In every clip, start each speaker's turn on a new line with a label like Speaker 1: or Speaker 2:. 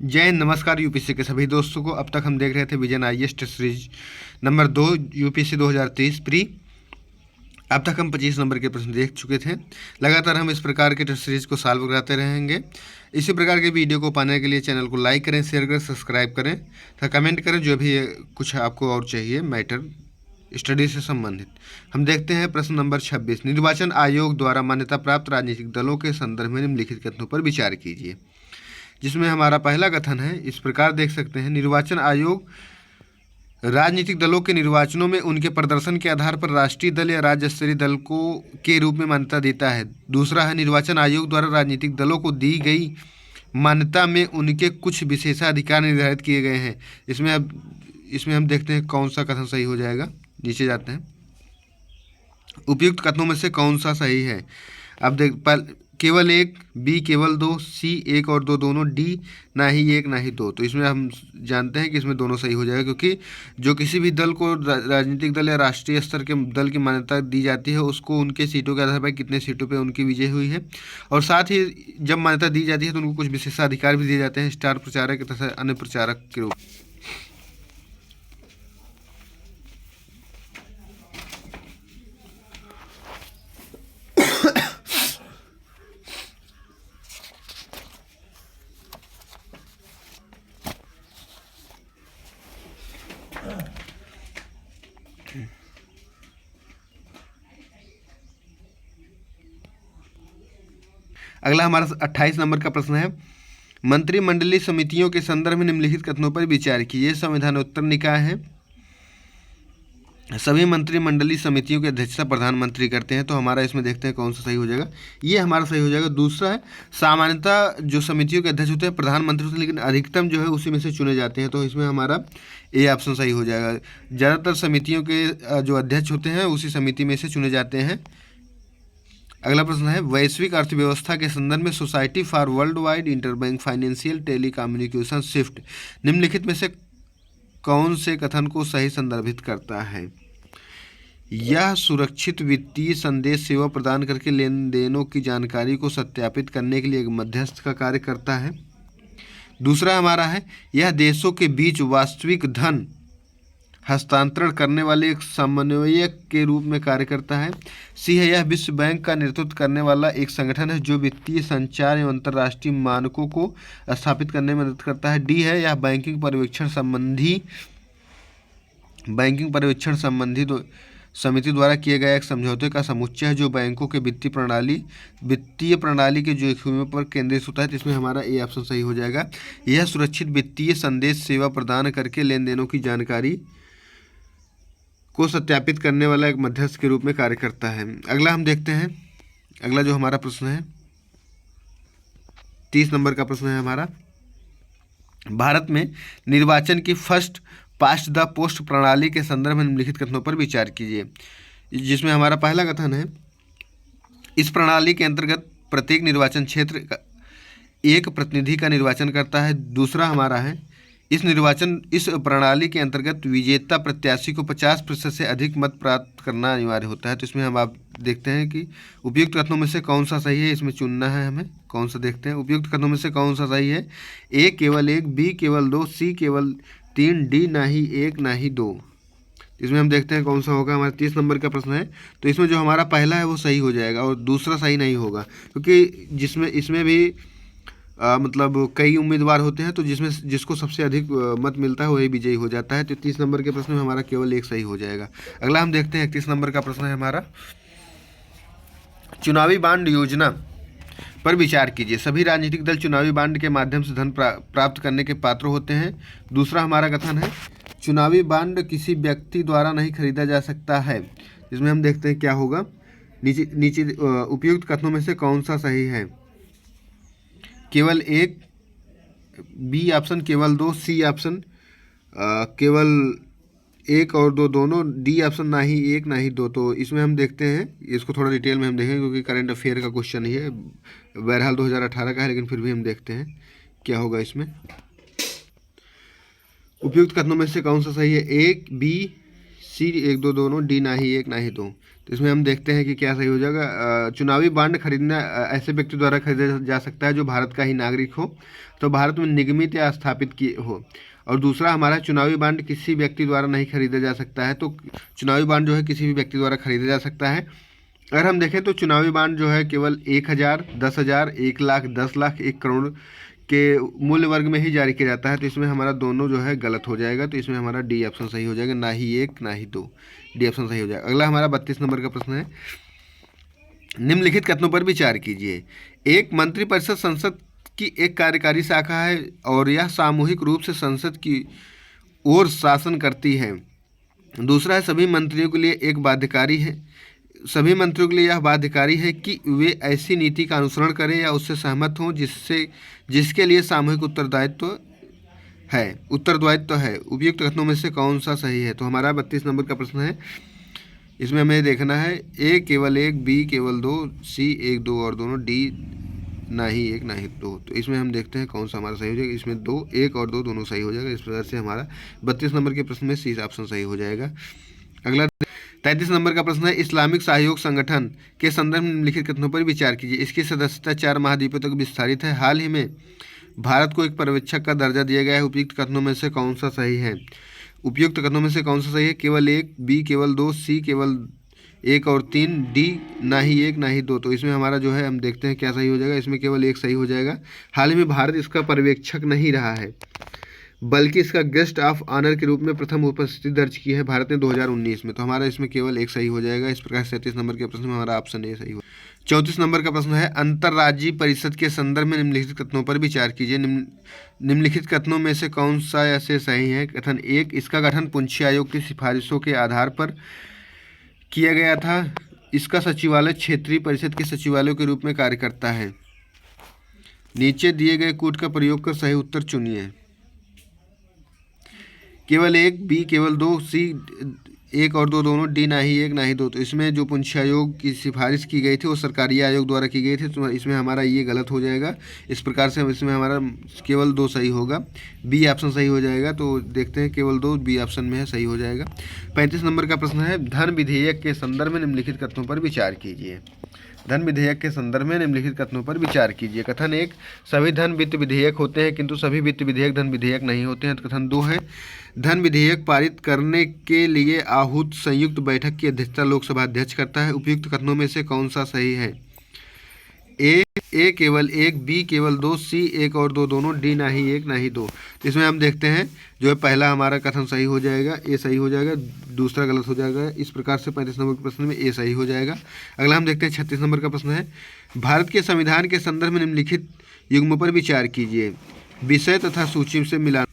Speaker 1: जय हिंद, नमस्कार यूपीएससी के सभी दोस्तों को। अब तक हम देख रहे थे vision IAS test series number 2 UPSC 2023 pre. अब तक हम 25 नंबर के प्रश्न देख चुके थे। लगातार हम इस प्रकार के टेस्ट सीरीज को सॉल्व कराते रहेंगे। इसी प्रकार के वीडियो को पाने के लिए चैनल को लाइक करें, शेयर करें, सब्सक्राइब करें तथा कमेंट करें जो भी कुछ आपको और चाहिए मैटर स्टडी से संबंधित। हम देखते हैं प्रश्न नंबर 26। निर्वाचन आयोग द्वारा मान्यता प्राप्त राजनीतिक दलों के संदर्भ में निम्नलिखित कथनों पर विचार कीजिए। जिसमें हमारा पहला कथन है, इस प्रकार देख सकते हैं, निर्वाचन आयोग राजनीतिक दलों के निर्वाचनों में उनके प्रदर्शन के आधार पर राष्ट्रीय दल या राज्य स्तरीय दल को के रूप में मान्यता देता है। दूसरा है, निर्वाचन आयोग द्वारा राजनीतिक दलों को दी गई मान्यता में उनके कुछ विशेषाधिकार निर्धारित किए गए हैं। इसमें हम देखते हैं कौन सा कथन सही हो जाएगा। नीचे जाते हैं, उपयुक्त कथनों में से कौन सा सही है। अब केवल एक, बी केवल दो, सी एक और दो दोनों, डी ना ही एक ना ही दो। तो इसमें हम जानते हैं कि इसमें दोनों सही हो जाएगा, क्योंकि जो किसी भी दल को राजनीतिक दल या राष्ट्रीय स्तर के दल की मान्यता दी जाती है उसको उनके सीटों के आधार पर कितने सीटों पे उनकी विजय हुई है, और साथ ही जब मान्यता दी जाती है तो उनको कुछ विशेषाधिकार भी दिए जाते हैं, स्टार प्रचारक तथा अन्य प्रचारक के रूप। अगला हमारा 28 नंबर का प्रश्न है, मंत्रिमंडलीय समितियों के संदर्भ में निम्नलिखित कथनों पर विचार कीजिए। संविधानोत्तर निकाय है। सभी मंत्रिमंडलीय समितियों की अध्यक्षता प्रधानमंत्री करते हैं। तो हमारा इसमें देखते हैं कौन सा सही हो जाएगा। ये हमारा सही हो जाएगा। दूसरा है, सामान्यतः जो समितियों के अध्यक्ष होते हैं प्रधानमंत्री होते हैं, लेकिन अधिकतम जो है उसी में से चुने जाते हैं। तो इसमें हमारा ए ऑप्शन सही हो जाएगा। ज़्यादातर समितियों के जो अध्यक्ष होते हैं उसी समिति में से चुने जाते हैं। अगला प्रश्न है, वैश्विक अर्थव्यवस्था के संदर्भ में society for world wide interbank financial telecommunication shift निम्नलिखित में से कौन से कथन को सही संदर्भित करता है। यह सुरक्षित वित्तीय संदेश सेवा प्रदान करके लेन देनों की जानकारी को सत्यापित करने के लिए एक मध्यस्थ का कार्य करता है। दूसरा हमारा है, यह देशों के बीच वास्तविक धन हस्तांतरण करने वाले एक समन्वयक के रूप में कार्य करता है। सी है, यह विश्व बैंक का नेतृत्व करने वाला एक संगठन है जो वित्तीय संचार एवं अंतर्राष्ट्रीय मानकों को स्थापित करने में मदद करता है। डी है, यह बैंकिंग पर्यवेक्षण संबंधी समिति द्वारा किए गए एक समझौते का समुच्चय है जो बैंकों के वित्तीय प्रणाली के जोखिमों पर केंद्रित होता है। तो इसमें हमारा ए ऑप्शन सही हो जाएगा। यह सुरक्षित वित्तीय संदेश सेवा प्रदान करके लेन देनों की जानकारी को सत्यापित करने वाला एक मध्यस्थ के रूप में कार्य करता है। अगला हम देखते हैं, अगला जो हमारा प्रश्न है 30 नंबर का प्रश्न है हमारा, भारत में निर्वाचन की फर्स्ट पास्ट द पोस्ट प्रणाली के संदर्भ में निम्नलिखित कथनों पर विचार कीजिए। जिसमें हमारा पहला कथन है, इस प्रणाली के अंतर्गत प्रत्येक निर्वाचन क्षेत्र एक प्रतिनिधि का निर्वाचन करता है। दूसरा हमारा है, इस प्रणाली के अंतर्गत विजेता प्रत्याशी को 50% से अधिक मत प्राप्त करना अनिवार्य होता है। तो इसमें हम आप देखते हैं कि उपयुक्त कथनों में से कौन सा सही है, इसमें चुनना है हमें कौन सा। देखते हैं उपयुक्त कथनों में से कौन सा सही है। ए केवल एक, बी केवल दो, सी केवल तीन, डी ना ही एक ना ही दो। इसमें हम देखते हैं कौन सा होगा। हमारा 30 नंबर का प्रश्न है, तो इसमें जो हमारा पहला है वो सही हो जाएगा और दूसरा सही नहीं होगा, क्योंकि इसमें भी मतलब कई उम्मीदवार होते हैं, तो जिसको सबसे अधिक मत मिलता है वही विजयी हो जाता है। तो 30 नंबर के प्रश्न में हमारा केवल एक सही हो जाएगा। अगला हम देखते हैं 31 नंबर का प्रश्न है हमारा, चुनावी बांड योजना पर विचार कीजिए। सभी राजनीतिक दल चुनावी बांड के माध्यम से धन प्राप्त करने के पात्र होते हैं। दूसरा हमारा कथन है, चुनावी बांड किसी व्यक्ति द्वारा नहीं खरीदा जा सकता है। इसमें हम देखते हैं क्या होगा। नीचे उपयुक्त कथनों में से कौन सा सही है। केवल एक, बी ऑप्शन केवल दो, सी ऑप्शन केवल एक और दो दोनों, डी ऑप्शन ना ही एक ना ही दो। तो इसमें हम देखते हैं, इसको थोड़ा डिटेल में हम देखेंगे क्योंकि करंट अफेयर का क्वेश्चन ही है, बहरहाल 2018 का है, लेकिन फिर भी हम देखते हैं क्या होगा इसमें। उपयुक्त कथनों में से कौन सा सही है। ए, बी, सी 1 2 दोनों, डी ना ही 1 ना ही 2। तो इसमें हम देखते हैं कि क्या सही हो जाएगा। चुनावी बांड खरीदना ऐसे व्यक्ति द्वारा खरीदा जा सकता है जो भारत का ही नागरिक हो, तो भारत में निगमित या स्थापित किए हो। और दूसरा हमारा चुनावी बांड किसी व्यक्ति द्वारा नहीं खरीदा जा सकता है, तो चुनावी बांड जो है किसी भी व्यक्ति द्वारा खरीदा जा सकता है। अगर हम देखें तो चुनावी बांड जो है केवल 1000, 10,000, 1 लाख, 10 लाख, 1 करोड़ के मूल्य वर्ग में ही जारी किया जाता है। तो इसमें हमारा दोनों जो है गलत हो जाएगा। तो इसमें हमारा डी ऑप्शन सही हो जाएगा, ना ही 1 ना ही 2, डी ऑप्शन सही हो जाएगा। अगला हमारा 32 नंबर का प्रश्न है, निम्नलिखित कथनों पर विचार कीजिए। एक मंत्रिपरिषद संसद की एक कार्यकारी शाखा है और यह सामूहिक रूप से संसद की ओर शासन करती है। दूसरा है, सभी मंत्रियों के लिए एक बाध्यकारी है, सभी मंत्रियों के लिए यह बाध्यकारी है कि वे ऐसी नीति का अनुसरण करें या उससे सहमत हों जिसके लिए सामूहिक उत्तरदायित्व है। उपयुक्त कथनों में से कौन सा सही है? तो हमारा 32 नंबर का प्रश्न है, इसमें हमें देखना है ए केवल 1, बी केवल 2, सी 1 2 और दोनों, डी ना ही 1 ना ही 2। तो इसमें हम देखते हैं कौन सा हमारा सही हो जाएगा। इसमें 2, 1 और 2 दोनों सही हो जाएगा। इस प्रकार से हमारा 32 नंबर के प्रश्न में सी ऑप्शन सही हो जाएगा। अगला 33 नंबर का प्रश्न है, इस्लामिक सहयोग संगठन के संदर्भ में निम्नलिखित कथनों पर विचार कीजिए। इसकी सदस्यता 4 महाद्वीपों तक विस्तारित है। हाल ही में भारत को एक पर्यवेक्षक का दर्जा दिया गया है। उपयुक्त कथनों में से कौन सा सही है? उपयुक्त कथनों में से कौन सा सही है? केवल 1, बी केवल 2, सी केवल 1 और 3, डी ना ही 1 ना ही 2। तो इसमें हमारा जो है हम देखते हैं क्या सही हो जाएगा। इसमें केवल 1 सही हो जाएगा। हाल ही में भारत इसका पर्यवेक्षक नहीं रहा है, बल्कि इसका गेस्ट ऑफ ऑनर के रूप में प्रथम उपस्थिति दर्ज की है भारत ने 2019 में। तो हमारा इसमें केवल 1 सही हो जाएगा। इस प्रकार 37 नंबर के प्रश्न में हमारा ऑप्शन ए सही हो। 34 नंबर का प्रश्न है, अंतर्राज्यीय परिषद के संदर्भ में निम्नलिखित कथनों पर विचार कीजिए। निम्नलिखित कथनों में से कौन सा ऐसे सही है? कथन 1, इसका गठन पुंछी आयोग की सिफारिशों के आधार पर किया गया था। इसका सचिवालय क्षेत्रीय परिषद के सचिवालयों के रूप में कार्य करता है। नीचे दिए गए कूट का प्रयोग कर सही उत्तर चुनिए। केवल 1, बी केवल 2, सी 1 और 2 दोनों, डी ना ही 1 ना ही 2। तो इसमें जो पुंछी आयोग की सिफारिश की गई थी वो सरकारी आयोग द्वारा की गई थी। तो इसमें हमारा ये गलत हो जाएगा। इस प्रकार से इसमें हमारा केवल 2 सही होगा, बी ऑप्शन सही हो जाएगा। तो देखते हैं केवल 2 बी ऑप्शन में है, सही हो जाएगा। 35 नंबर का प्रश्न है, धन विधेयक के संदर्भ में निम्नलिखित कथनों पर विचार कीजिए। धन विधेयक के संदर्भ में निम्नलिखित कथनों पर विचार कीजिए। कथन 1, सभी धन वित्त विधेयक होते हैं किंतु सभी वित्त विधेयक धन विधेयक नहीं होते हैं। कथन 2 है, धन विधेयक पारित करने के लिए आहूत संयुक्त बैठक की अध्यक्षता लोकसभा अध्यक्ष करता है। उपयुक्त कथनों में से कौन सा सही है? ए केवल 1, बी केवल 2, सी 1 और 2 दोनों, डी ना ही 1 ना ही 2। तो इसमें हम देखते हैं जो है पहला हमारा कथन सही हो जाएगा, ए सही हो जाएगा, दूसरा गलत हो जाएगा। इस प्रकार से 35 नंबर के प्रश्न में ए सही हो जाएगा। अगला हम देखते हैं 36 नंबर का प्रश्न है, भारत के संविधान के संदर्भ में निम्नलिखित युग्मों पर विचार कीजिए। विषय तथा सूची से मिलाना।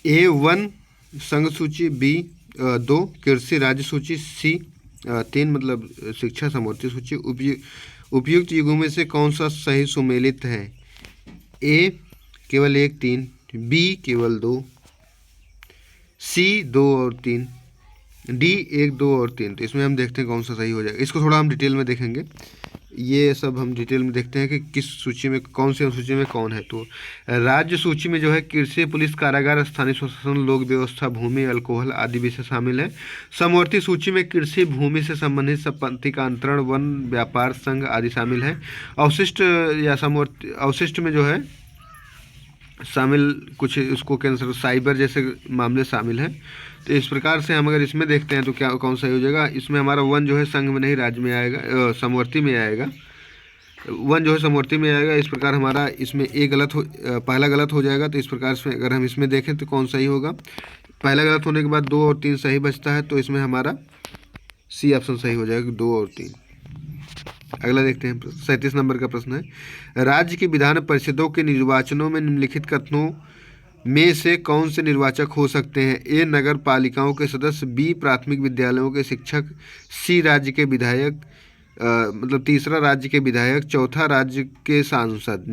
Speaker 1: A1 संघ सूची, बी 2 कृषि राज्य सूची, सी 3 मतलब शिक्षा समवर्ती सूची। उपयुक्त युगों में से कौन सा सही सुमेलित है? ए केवल 1 3, बी केवल 2, सी 2 और 3, डी 1 2 और 3। तो इसमें हम देखते हैं कौन सा सही हो जाएगा। इसको थोड़ा हम डिटेल में देखेंगे। ये सब हम डिटेल में देखते हैं कि किस सूची में कौन सी सूची में कौन है। तो राज्य सूची में जो है कृषि, पुलिस, कारागार, स्थानीय स्वशासन, लोक व्यवस्था, भूमि, अल्कोहल आदि विषय शामिल है। समवर्ती सूची में कृषि, भूमि से संबंधित संपत्ति का अंतरण, वन, व्यापार, संघ आदि शामिल है। अवशिष्ट या समवर्ती अवशिष्ट में जो है शामिल कुछ उसको कैंसर, साइबर जैसे मामले शामिल हैं। तो इस प्रकार से हम अगर इसमें देखते हैं तो क्या कौन सा हो जाएगा? इसमें हमारा वन जो है संघ में नहीं राज्य में आएगा, समवर्ती में आएगा। वन जो है समवर्ती में आएगा। इस प्रकार हमारा इसमें पहला गलत हो जाएगा। तो इस प्रकार से अगर हम इसमें देखें तो कौन सही होगा? पहला गलत होने के बाद 2 और 3 सही बचता है। तो इसमें हमारा सी ऑप्शन सही हो जाएगा, 2 और 3। अगला देखते हैं 37 नंबर का प्रश्न है, राज्य की विधान परिषदों के निर्वाचनों में निम्नलिखित कथनों में से कौन से निर्वाचक हो सकते हैं? ए नगर पालिकाओं के सदस्य, बी प्राथमिक विद्यालयों के शिक्षक, सी राज्य के विधायक मतलब तीसरा राज्य के विधायक, चौथा राज्य के सांसद।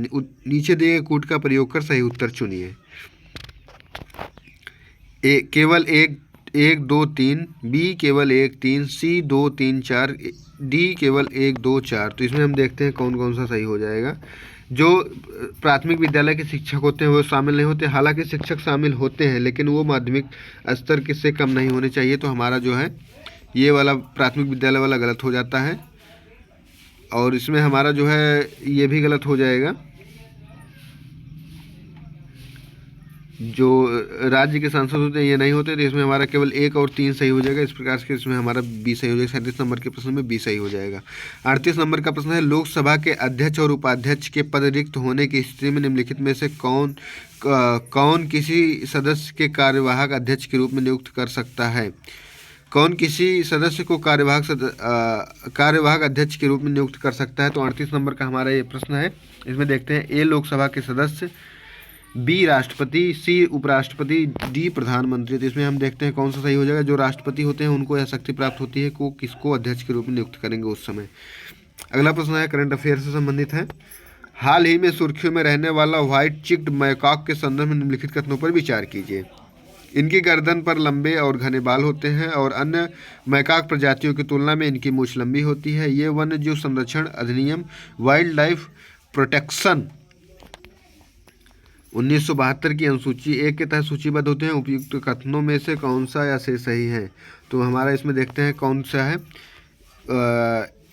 Speaker 1: नीचे दिए गए कूट का प्रयोग कर सही उत्तर चुनिए। ए केवल 1 2 3, बी केवल 1 3, सी 2 3 4, डी केवल 1 2 4। तो इसमें हम देखते हैं कौन कौन सा सही हो जाएगा। जो प्राथमिक विद्यालय के शिक्षक होते हैं वो शामिल नहीं होते। हालांकि शिक्षक शामिल होते हैं लेकिन वो माध्यमिक स्तर के से कम नहीं होने चाहिए। तो हमारा जो है ये वाला प्राथमिक विद्यालय वाला गलत हो जाता है, और इसमें हमारा जो है ये भी गलत हो जाएगा। जो राज्य के सांसद होते हैं ये नहीं होते, तो इसमें हमारा केवल 1 और 3 सही हो जाएगा। इस प्रकार से इसमें हमारा बी सही हो जाएगा। 37 नंबर के प्रश्न में बी सही हो जाएगा। 38 नंबर का प्रश्न है, लोकसभा के अध्यक्ष और उपाध्यक्ष के पद रिक्त होने की स्थिति में निम्नलिखित में से कौन किसी सदस्य के कार्यवाहक अध्यक्ष के रूप में नियुक्त कर सकता है? कौन किसी सदस्य को कार्यवाहक अध्यक्ष के रूप में नियुक्त कर सकता है? तो 38 नंबर का हमारा ये प्रश्न है। इसमें देखते हैं, ए लोकसभा के सदस्य, बी राष्ट्रपति, सी उपराष्ट्रपति, डी प्रधानमंत्री। तो इसमें हम देखते हैं कौन सा सही हो जाएगा। जो राष्ट्रपति होते हैं उनको यह शक्ति प्राप्त होती है को किसको अध्यक्ष के रूप में नियुक्त करेंगे उस समय। अगला प्रश्न है करंट अफेयर से संबंधित है। हाल ही में सुर्खियों में रहने वाला व्हाइट चिक्ड मैकॉक के संदर्भ में निम्नलिखित कथनों पर विचार कीजिए। इनकी गर्दन पर लंबे और घने बाल होते हैं और अन्य मैकाक प्रजातियों की तुलना में इनकी मूंछ लंबी होती है। ये वन्य जीव संरक्षण अधिनियम वाइल्ड लाइफ प्रोटेक्शन 1972 की अनुसूची 1 के तहत सूचीबद्ध होते हैं। उपयुक्त कथनों में से कौन सा या से सही है? तो हमारा इसमें देखते हैं कौन सा है।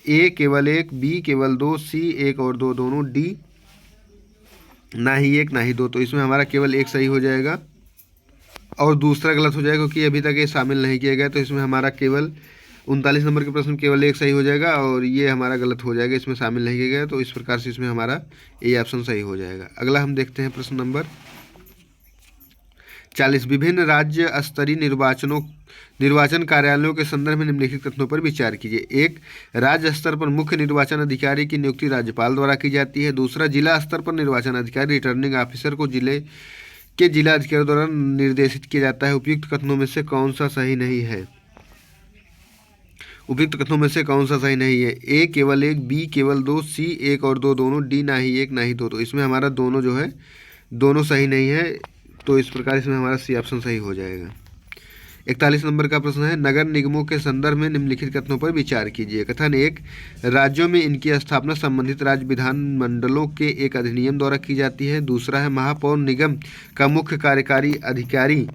Speaker 1: ए केवल 1, बी केवल 2, सी 1 और 2 दोनों, डी ना ही 1 ना ही 2। तो इसमें हमारा केवल 1 सही हो जाएगा और दूसरा गलत हो जाएगा क्योंकि अभी तक ये शामिल नहीं किया गया। तो इसमें हमारा केवल 39 नंबर के प्रश्न केवल 1 सही हो जाएगा और ये हमारा गलत हो जाएगा, इसमें शामिल नहीं किया गया। तो इस प्रकार से इसमें हमारा ए ऑप्शन सही हो जाएगा। अगला हम देखते हैं प्रश्न नंबर 40। विभिन्न राज्य स्तरीय निर्वाचन कार्यालयों के संदर्भ में निम्नलिखित कथनों पर विचार कीजिए। 1, राज्य स्तर पर मुख्य निर्वाचन अधिकारी की नियुक्ति राज्यपाल द्वारा की जाती है। दूसरा, जिला स्तर पर निर्वाचन अधिकारी रिटर्निंग ऑफिसर को जिला अधिकारी द्वारा निर्देशित किया जाता है। उपयुक्त कथनों में से कौन सा सही नहीं है? उपयुक्त कथनों में से कौन सा सही नहीं है? ए केवल 1, बी केवल 2, सी 1 और 2 दोनों, डी ना ही 1 ना ही 2। तो इसमें हमारा दोनों जो है दोनों सही नहीं है। तो इस प्रकार इसमें हमारा सी ऑप्शन सही हो जाएगा। 41 नंबर का प्रश्न है, नगर निगमों के संदर्भ में निम्नलिखित कथनों पर विचार कीजिए। कथन 1, राज्यों में इनकी स्थापना संबंधित राज्य विधानमंडलों के एक अधिनियम द्वारा की जाती है। दूसरा है, महापौर निगम का मुख्य कार्यकारी अधिकारी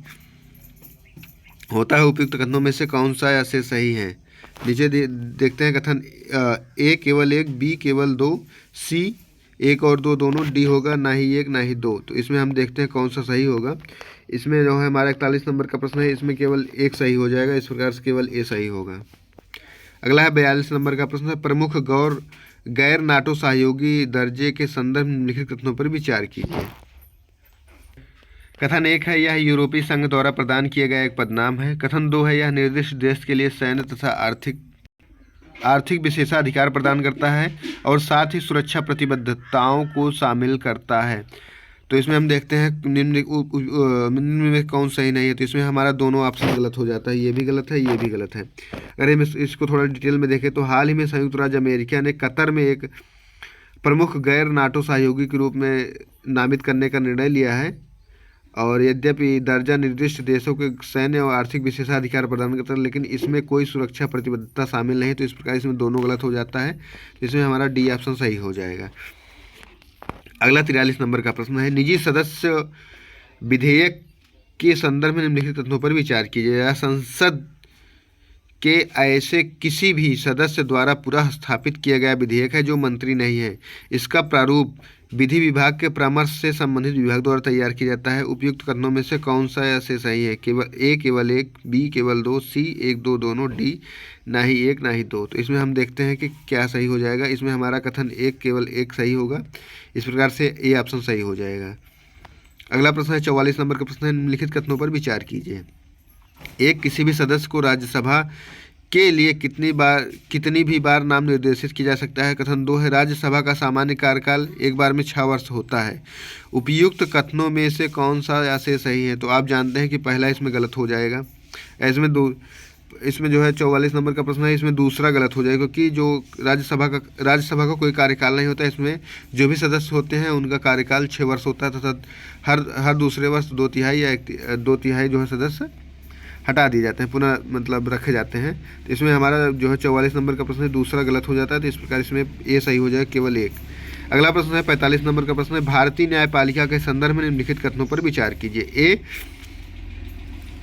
Speaker 1: होता है। उपयुक्त कथनों में से कौन सा या से सही है? नीचे देखते हैं कथन ए केवल 1, बी केवल 2, सी 1 और 2 दोनों, डी होगा ना ही 1 ना ही 2। तो इसमें हम देखते हैं कौन सा सही होगा। इसमें जो है हमारा 41 नंबर का प्रश्न है, इसमें केवल 1 सही हो जाएगा। इस प्रकार से केवल ए सही होगा। अगला है 42 नंबर का प्रश्न है, प्रमुख गैर नाटो सहयोगी दर्जे के संदर्भ में निम्नलिखित कथनों पर विचार कीजिए। कथन 1 है, यह यूरोपीय संघ द्वारा प्रदान किया गया एक पदनाम है। कथन 2 है, यह निर्दिष्ट देश के लिए सैन्य तथा आर्थिक विशेषाधिकार प्रदान करता है और साथ ही सुरक्षा प्रतिबद्धताओं को शामिल करता है। तो इसमें हम देखते हैं निम्न में कौन सही नहीं है। तो इसमें हमारा दोनों ऑप्शन गलत हो जाता है, ये भी गलत है, ये भी गलत है। अगर हम इसको थोड़ा डिटेल में देखें तो हाल ही में संयुक्त राज्य अमेरिका ने कतर में एक प्रमुख गैर नाटो सहयोगी के रूप में नामित करने का निर्णय लिया है। और यद्यपि दर्जा निर्दिष्ट देशों के सैन्य और आर्थिक विशेषाधिकार प्रदान करता है, लेकिन इसमें कोई सुरक्षा प्रतिबद्धता शामिल नहीं। तो इस प्रकार इसमें दोनों गलत हो जाता है। इसमें हमारा डी ऑप्शन सही हो जाएगा। अगला 43 नंबर का प्रश्न है, निजी सदस्य विधेयक के संदर्भ में निम्नलिखित कथनों पर विचार कीजिए। संसद के ऐसे किसी भी सदस्य द्वारा पुनः स्थापित किया गया विधेयक है जो मंत्री नहीं है। इसका प्रारूप विधि विभाग के परामर्श से संबंधित विभाग द्वारा तैयार किया जाता है। उपयुक्त कथनों में से कौन सा या से सही है? ए केवल 1, बी केवल 2, सी 1 2 दोनों, डी ना ही 1 ना ही 2। तो इसमें हम देखते हैं कि क्या सही हो जाएगा। इसमें हमारा कथन 1 केवल 1 सही होगा। इस प्रकार से ए ऑप्शन सही हो जाएगा। अगला प्रश्न है 44 नंबर का प्रश्न है, निम्नलिखित कथनों पर विचार कीजिए। एक, किसी भी सदस्य को राज्यसभा के लिए कितनी भी बार नाम निर्देशित किया जा सकता है। कथन 2 है, राज्यसभा का सामान्य कार्यकाल एक बार में 6 वर्ष होता है। उपयुक्त कथनों में से कौन सा या से सही है? तो आप जानते हैं कि पहला इसमें गलत हो जाएगा। इसमें जो है 44 नंबर का प्रश्न है, इसमें दूसरा गलत हो जाएगा क्योंकि जो राज्यसभा का कोई कार्यकाल नहीं होता। इसमें जो भी सदस्य होते हैं उनका कार्यकाल 6 वर्ष होता है तथा हर दूसरे वर्ष 2 तिहाई या 2 तिहाई जो है सदस्य हटा दिए जाते हैं, पुनः मतलब रखे जाते हैं। तो इसमें हमारा जो है 44 नंबर का प्रश्न है दूसरा गलत हो जाता है। तो इस प्रकार इसमें ए सही हो जाएगा, केवल 1। अगला प्रश्न है 45 नंबर का प्रश्न है, भारतीय न्यायपालिका के संदर्भ में निम्नलिखित कथनों पर विचार कीजिए। ए,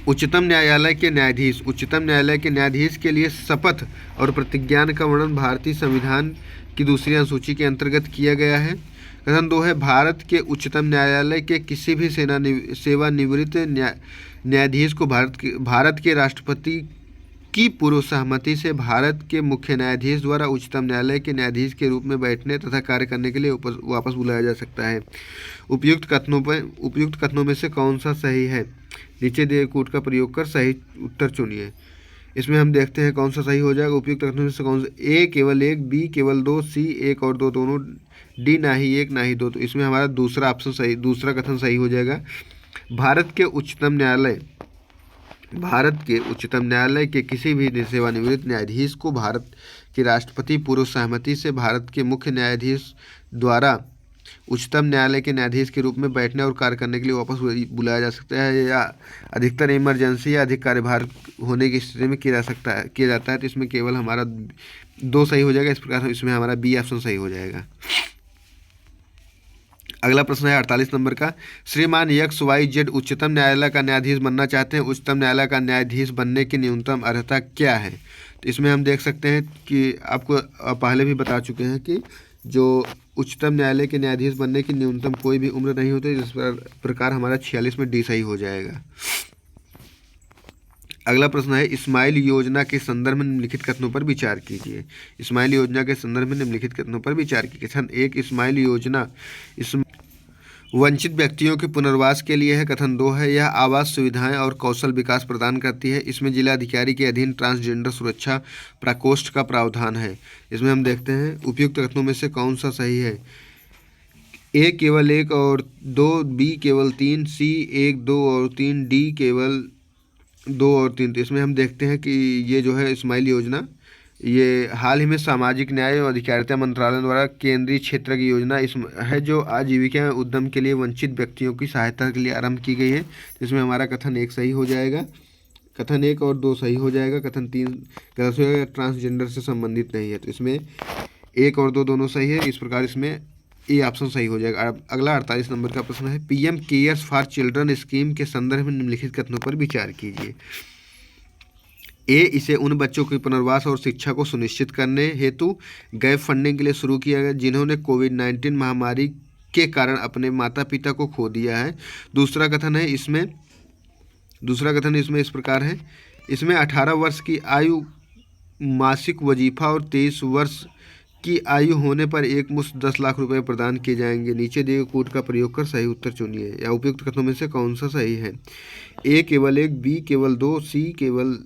Speaker 1: उच्चतम न्यायालय के न्यायाधीश। उच्चतम न्यायालय के न्यायाधीश के लिए शपथ और प्रतिज्ञान का वर्णन भारतीय संविधान की दूसरी अनुसूची के अंतर्गत किया गया है। कथन 2 है, भारत के उच्चतम न्यायालय के किसी भी सेवानिवृत्त न्यायाधीश को भारत के राष्ट्रपति की पूर्व सहमति से भारत के मुख्य न्यायाधीश द्वारा उच्चतम न्यायालय के न्यायाधीश के रूप में बैठने तथा कार्य करने के लिए वापस बुलाया जा सकता है। उपयुक्त कथनों में से कौन सा सही है? नीचे दिए कूट का प्रयोग कर सही उत्तर चुनिए। इसमें हम देखते हैं कौन सा सही हो जाएगा। उपयुक्त कथनों में से कौन सा? ए केवल एक, बी केवल दो, सी एक और दो दोनों, डी ना ही एक ना ही दो। तो इसमें हमारा दूसरा कथन सही हो जाएगा। भारत के उच्चतम न्यायालय के किसी भी सेवानिवृत्त न्यायाधीश को भारत के राष्ट्रपति पूर्व सहमति से भारत के मुख्य न्यायाधीश द्वारा उच्चतम न्यायालय के न्यायाधीश के रूप में बैठने और कार्य करने के लिए वापस बुलाया जा सकता है, या अधिकतर इमरजेंसी या अधिक कार्यभार होने की स्थिति में किया जाता है। तो इसमें केवल हमारा 2 सही हो जाएगा। इस प्रकार इसमें हमारा बी ऑप्शन सही हो जाएगा। अगला प्रश्न है 48 नंबर का, श्रीमान XYZ उच्चतम न्यायालय का न्यायाधीश बनना चाहते हैं। उच्चतम न्यायालय का न्यायाधीश बनने की न्यूनतम अर्हता क्या है? तो इसमें हम देख सकते हैं कि आपको पहले भी बता चुके हैं कि जो उच्चतम न्यायालय के न्यायाधीश बनने की न्यूनतम कोई भी उम्र नहीं होती, जिस प्रकार हमारा 46 में डी सही हो जाएगा। अगला प्रश्न है, इस्माइल योजना के संदर्भ में निम्नलिखित कथनों पर विचार कीजिए। इस्माइल योजना के संदर्भ में निम्नलिखित कथनों पर विचार कीजिए। कथन 1, इस्माइल योजना वंचित व्यक्तियों के पुनर्वास के लिए है। कथन 2 है, यह आवास सुविधाएं और कौशल विकास प्रदान करती है। इसमें जिलाधिकारी के अधीन ट्रांसजेंडर सुरक्षा प्रकोष्ठ का प्रावधान है। इसमें हम देखते हैं उपयुक्त कथनों में से कौन सा सही है। ए केवल 1 और 2, बी केवल 3, सी 1, 2 और 3, डी केवल 2 और 3। तो इसमें हम देखते हैं कि ये जो है इस्माइल योजना, ये हाल ही में सामाजिक न्याय और अधिकारिता मंत्रालय द्वारा केंद्रीय क्षेत्र की योजना है, जो आजीविका उद्यम के लिए वंचित व्यक्तियों की सहायता के लिए आरंभ की गई है। इसमें हमारा कथन 1 सही हो जाएगा। कथन 1 और 2 सही हो जाएगा। कथन 3 गलत हो जाएगा, ट्रांसजेंडर से संबंधित नहीं है। तो इसमें 1 और 2 दोनों सही है। इस प्रकार इसमें ए ऑप्शन सही हो जाएगा। अगला 48 नंबर का प्रश्न है, PM cares for children scheme के संदर्भ में निम्नलिखित कथनों पर विचार कीजिए। ए, इसे उन बच्चों के पुनर्वास और शिक्षा को सुनिश्चित करने हेतु गैप फंडिंग के लिए शुरू किया गया जिन्होंने कोविड-19 महामारी के कारण अपने माता पिता को खो दिया है। दूसरा कथन इसमें इस प्रकार है, इसमें 18 वर्ष की आयु, मासिक वजीफा और 23 वर्ष की आयु होने पर एक मुश्त 10 लाख रुपए प्रदान किए जाएंगे। नीचे दिए गए कोड का प्रयोग कर सही उत्तर चुनिए। या उपयुक्त कथनों में से कौन सा सही है? ए केवल 1, बी केवल 2, सी केवल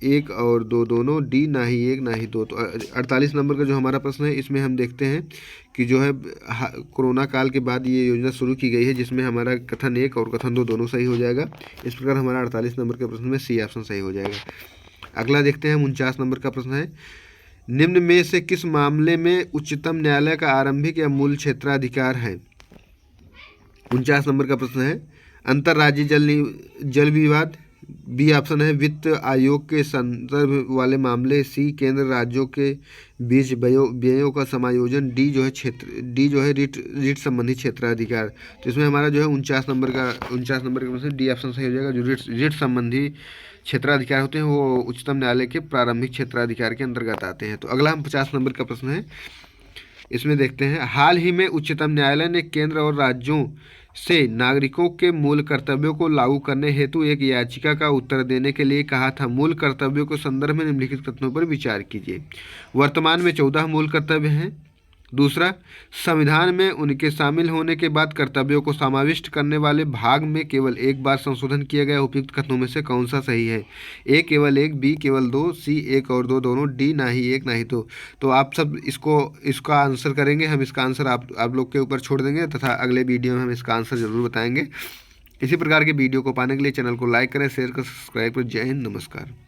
Speaker 1: 1 और 2 दोनों, डी ना ही 1 ना ही 2। तो 48 नंबर का जो हमारा प्रश्न है, इसमें हम देखते हैं कि जो है कोरोना काल के बाद ये योजना शुरू की गई है, जिसमें हमारा कथन 1 और कथन 2 दोनों सही हो जाएगा। इस प्रकार हमारा 48 नंबर के प्रश्न में सी ऑप्शन सही हो जाएगा। अगला देखते हैं 49 नंबर का प्रश्न है, निम्न में से किस मामले में उच्चतम न्यायालय का आरंभिक या मूल क्षेत्राधिकार है? 49 नंबर का प्रश्न है, अंतर्राज्यीय जल विवाद। बी ऑप्शन है वित्त आयोग के संदर्भ वाले मामले। सी केंद्र राज्यों के बीच व्ययों का समायोजन। डी जो है रिट संबंधी क्षेत्राधिकार। तो इसमें हमारा जो है 49 नंबर का प्रश्न डी ऑप्शन सही हो जाएगा। जो रिट संबंधी क्षेत्राधिकार होते हैं वो उच्चतम न्यायालय के प्रारंभिक क्षेत्राधिकार के अंतर्गत आते हैं। तो अगला हम 50 नंबर का प्रश्न है, इसमें देखते हैं, हाल ही में उच्चतम न्यायालय ने केंद्र और राज्यों से नागरिकों के मूल कर्तव्यों को लागू करने हेतु एक याचिका का उत्तर देने के लिए कहा था। मूल कर्तव्यों के संदर्भ में निम्नलिखित कथनों पर विचार कीजिए। वर्तमान में 14 मूल कर्तव्य हैं। दूसरा, संविधान में उनके शामिल होने के बाद कर्तव्यों को समाविष्ट करने वाले भाग में केवल एक बार संशोधन किया गया। उपयुक्त कथनों में से कौन सा सही है? ए केवल 1, बी केवल 2, सी 1 और 2 दोनों, डी ना ही 1 ना ही 2। तो आप सब इसका आंसर करेंगे। हम इसका आंसर आप लोग के ऊपर छोड़ देंगे तथा अगले वीडियो में हम इसका आंसर जरूर बताएंगे। इसी प्रकार के वीडियो को पाने के लिए चैनल को लाइक करें, शेयर करें, सब्सक्राइब करें। जय हिंद, नमस्कार।